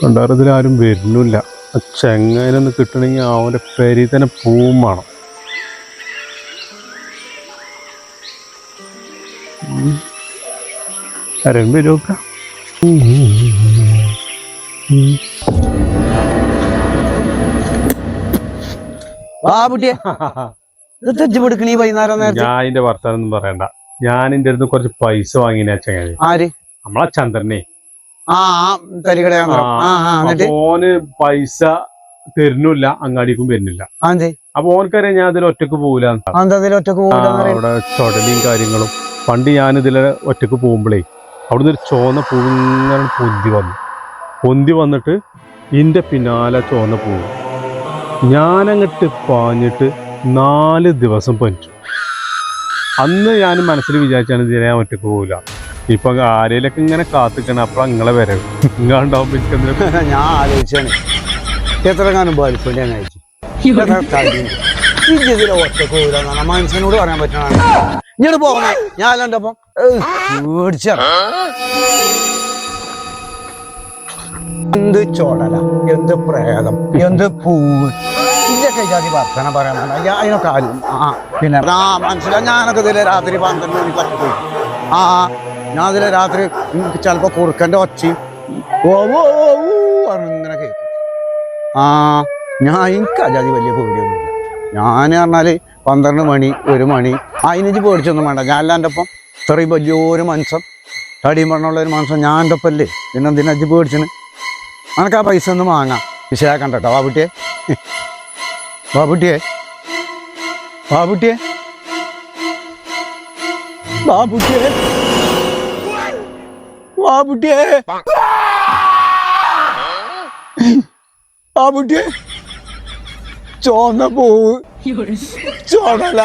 ഭണ്ഡാരത്തിലാരും വരുന്നില്ല. ആ ചെങ്ങനൊന്ന് കിട്ടണമെങ്കിൽ അവൻ്റെ പെരി തന്നെ പൂവും വേണം. ആരും വരുമൊക്കെ ഞാൻ എന്റെ വർത്താനൊന്നും പറയണ്ട. ഞാൻ എന്റെ അടുത്ത് കുറച്ച് പൈസ വാങ്ങിന ചങ്ങാതി. ആര്? നമ്മളെ ചന്ദ്രനെ. ഓന് പൈസ തരുന്നില്ല, അങ്ങാടിക്കും വരുന്നില്ല. അപ്പൊ ഓനക്കറിയാം ഞാൻ അതിൽ ഒറ്റക്ക് പോകില്ല. അവിടെ ചൊടലിയും കാര്യങ്ങളും. പണ്ട് ഞാൻ ഇതില് ഒറ്റക്ക് പോകുമ്പോഴേ അവിടുന്ന് ഒരു ചോന്ന പൂവ് ഇങ്ങനെ പൊന്തി വന്നിട്ട് ഇതിന്റെ പിന്നാലെ ചോന്ന പൂവ് ഞാനങ്ങട്ട് പാഞ്ഞിട്ട് 4 ദിവസം പനിച്ചു. അന്ന് ഞാൻ മനസ്സിൽ വിചാരിച്ചാണ് ഇതിനെ ഞാൻ ഒറ്റക്ക് പോകില്ല. ഇപ്പൊ ആരേലൊക്കെ ഇങ്ങനെ കാത്തിക്കണം. അപ്പൊ നിങ്ങളെ വരവ് ഇങ്ങാണ്ടാവുമ്പോ എനിക്കെന്തിനാ ഞാൻ ആലോചിച്ചാണ് എത്ര കാലം ബാലിപ്പല്ലേ ഞാൻ അയച്ചു ഒറ്റക്ക് പോകില്ല മനുഷ്യനോട് പറയാൻ പറ്റണ ഇങ്ങോട്ട് പോകണേ. ഞാൻ എൻ്റെ ഒപ്പം മേടിച്ചാണ്. എന്ത് ചോടല, എന്ത് പ്രേതം, എന്ത് പൂവ്, ഇതൊക്കെ ജാതി വർത്തനം പറയാൻ അതിനൊക്കെ ആരും. പിന്നെ മനസ്സിലായി. ഞാനൊക്കെ ഇതിലെ രാത്രി 12 മണിക്ക് പോയി. ഞാൻ അതിലെ രാത്രി ചിലപ്പോ കുറുക്കൻ്റെ ഒച്ചയും ഇങ്ങനെ കേൾക്കും. എനിക്ക് ജാതി വലിയ പേടിയൊന്നുമില്ല. ഞാൻ പറഞ്ഞാല് 12 മണി 1 മണി അതിനിച്ച് പേടിച്ചൊന്നും വേണ്ട. ഞാൻ എൻ്റെ ഒപ്പം ഇത്രയും വലിയൊരു മനുഷ്യൻ, തടിയും പറഞ്ഞുള്ള ഒരു മനുഷ്യൻ ഞാൻ എൻ്റെ ഒപ്പം അല്ലേ. പിന്നെ എന്തിനാ അജ്ജ് പേടിച്ചിന്? അനക്ക് ആ പൈസ ഒന്നും വാങ്ങാം. വിഷയാക്കണ്ട കേട്ടോ. ബാബുട്ടിയെ ബാബുട്ടിയെ ബാബുട്ടിയെ ബാബുട്ടിയെ ബാബുട്ടിയെ ബാബുട്ടിയെ ചോന്ന പൂവ് ചോടല